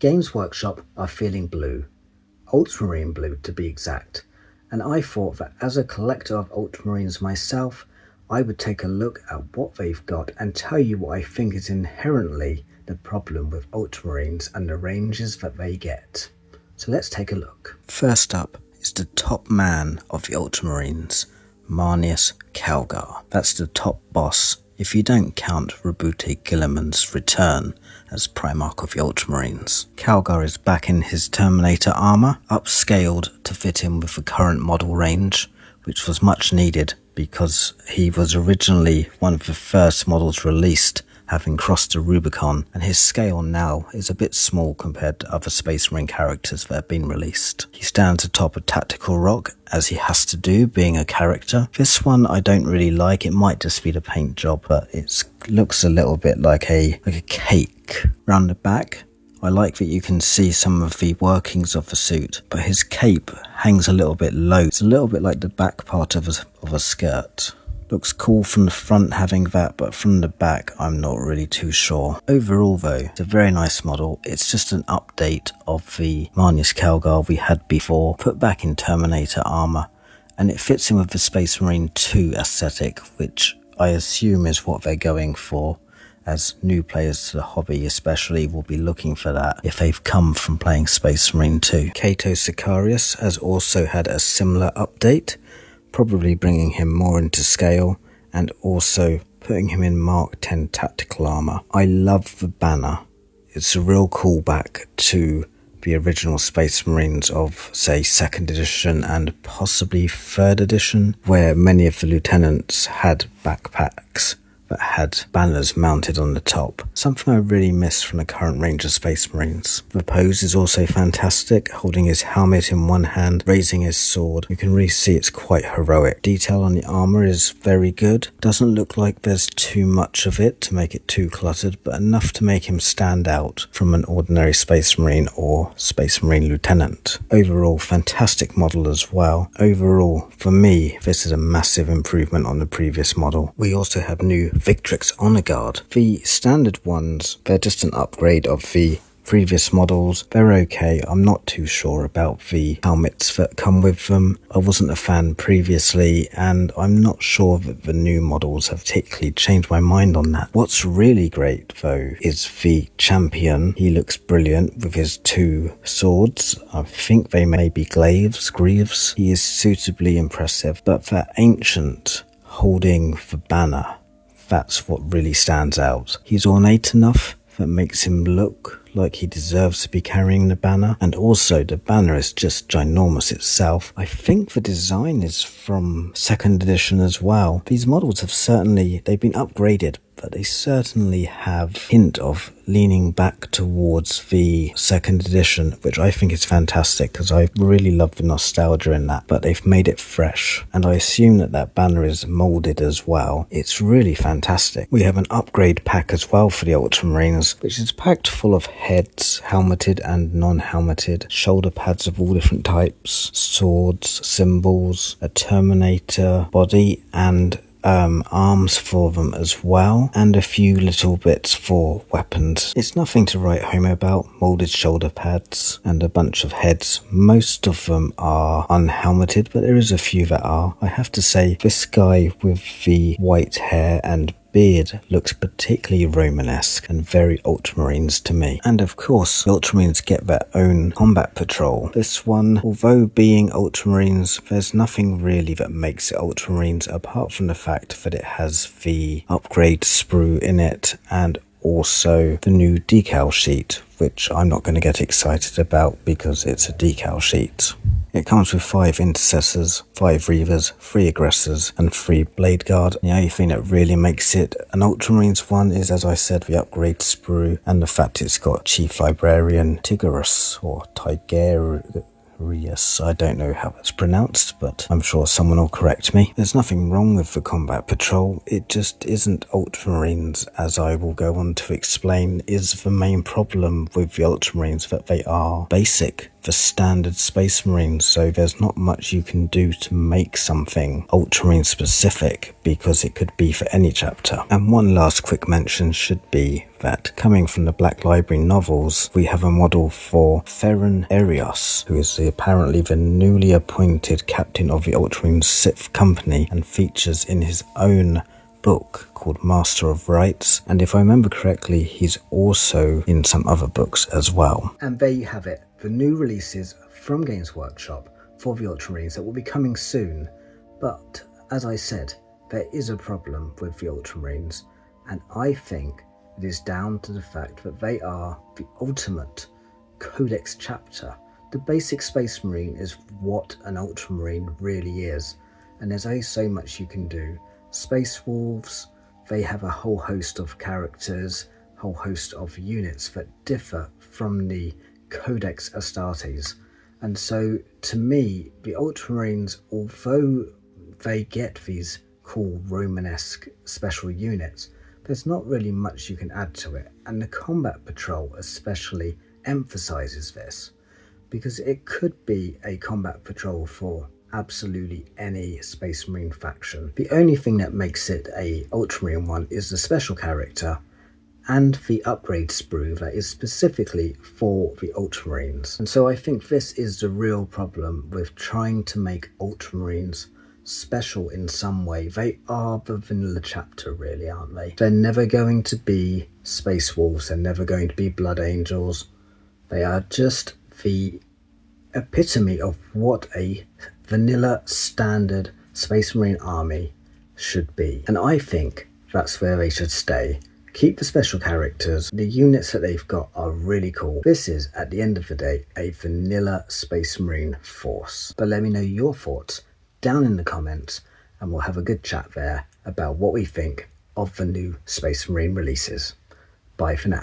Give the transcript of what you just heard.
Games Workshop are feeling blue, Ultramarine blue to be exact, and I thought that as a collector of Ultramarines myself, I would take a look at what they've got and tell you what I think is inherently the problem with Ultramarines and the ranges that they get. So let's take a look. First up is the top man of the Ultramarines, Marneus Calgar. That's the top boss, if you don't count Rabute Guilliman's return as Primarch of the Ultramarines. Calgar is back in his Terminator armour, upscaled to fit in with the current model range, which was much needed because he was originally one of the first models released, having crossed the Rubicon, and his scale now is a bit small compared to other Space Marine characters that have been released. He stands atop a tactical rock, as he has to do, being a character. This one I don't really like, it might just be the paint job, but it looks a little bit like a cake. Round the back, I like that you can see some of the workings of the suit, but his cape hangs a little bit low. It's a little bit like the back part of a skirt. Looks cool from the front having that, but from the back I'm not really too sure. Overall though, it's a very nice model. It's just an update of the Marneus Calgar we had before, put back in Terminator armour, and it fits in with the Space Marine 2 aesthetic, which I assume is what they're going for, as new players to the hobby especially will be looking for that if they've come from playing Space Marine 2. Cato Sicarius has also had a similar update, probably bringing him more into scale and also putting him in Mark 10 tactical armour. I love the banner. It's a real callback to the original Space Marines of, say, 2nd edition and possibly 3rd edition, where many of the lieutenants had backpacks that had banners mounted on the top. Something I really miss from the current range of Space Marines. The pose is also fantastic, holding his helmet in one hand, raising his sword. You can really see it's quite heroic. Detail on the armour is very good. Doesn't look like there's too much of it to make it too cluttered, but enough to make him stand out from an ordinary Space Marine or Space Marine lieutenant. Overall, fantastic model as well. Overall, for me, this is a massive improvement on the previous model. We also have new Victrix Honor Guard. The standard ones, they're just an upgrade of the previous models. They're okay. I'm not too sure about the helmets that come with them. I wasn't a fan previously, and I'm not sure that the new models have particularly changed my mind on that. What's really great though is the champion. He looks brilliant with his 2 swords. I think they may be greaves. He is suitably impressive, but that ancient holding the banner, that's what really stands out. He's ornate enough that makes him look like he deserves to be carrying the banner, and also the banner is just ginormous itself. I think the design is from 2nd edition as well. These models have they've been upgraded, but they certainly have hint of leaning back towards the 2nd edition, which I think is fantastic because I really love the nostalgia in that, but they've made it fresh, and I assume that banner is moulded as well. It's really fantastic. We have an upgrade pack as well for the Ultramarines, which is packed full of heads, helmeted and non-helmeted, shoulder pads of all different types, swords, symbols, a Terminator body, and arms for them as well, and a few little bits for weapons. It's nothing to write home about. Moulded shoulder pads and a bunch of heads. Most of them are unhelmeted, but there is a few that are. I have to say, this guy with the white hair and beard looks particularly Romanesque and very Ultramarines to me. And of course, the Ultramarines get their own combat patrol. This one, although being Ultramarines, there's nothing really that makes it Ultramarines apart from the fact that it has the upgrade sprue in it and also the new decal sheet, which I'm not going to get excited about because it's a decal sheet. It comes with 5 intercessors, 5 reavers, 3 aggressors, and 3 blade guard. The only thing that really makes it an Ultramarines one is, as I said, the upgrade sprue and the fact it's got Chief Librarian Tigurus or Tigerius. I don't know how it's pronounced, but I'm sure someone will correct me. There's nothing wrong with the combat patrol. It just isn't Ultramarines, as I will go on to explain, is the main problem with the Ultramarines, that they are basic. the standard Space Marine, so there's not much you can do to make something Ultramarine specific, because it could be for any chapter. And one last quick mention should be that coming from the Black Library novels, we have a model for Theron Erios, who is apparently the newly appointed captain of the Ultramarine Sixth Company, and features in his own book called Master of Rights, and if I remember correctly, he's also in some other books as well. And there you have it, the new releases from Games Workshop for the Ultramarines that will be coming soon. But as I said, there is a problem with the Ultramarines, and I think it is down to the fact that they are the ultimate Codex chapter. The basic Space Marine is what an Ultramarine really is, and there's only so much you can do. Space Wolves, they have a whole host of characters, whole host of units that differ from the Codex Astartes. And so to me, the Ultramarines, although they get these cool Romanesque special units, there's not really much you can add to it. And the Combat Patrol especially emphasizes this, because it could be a Combat Patrol for absolutely any Space Marine faction. The only thing that makes it a Ultramarine one is the special character and the upgrade sprue that is specifically for the Ultramarines. And so I think this is the real problem with trying to make Ultramarines special in some way. They are the vanilla chapter really, aren't they? They're never going to be Space Wolves, they're never going to be Blood Angels. They are just the epitome of what a vanilla standard Space Marine army should be. And I think that's where they should stay. Keep the special characters. The units that they've got are really cool. This is, at the end of the day, a vanilla Space Marine force. But let me know your thoughts down in the comments, and we'll have a good chat there about what we think of the new Space Marine releases. Bye for now.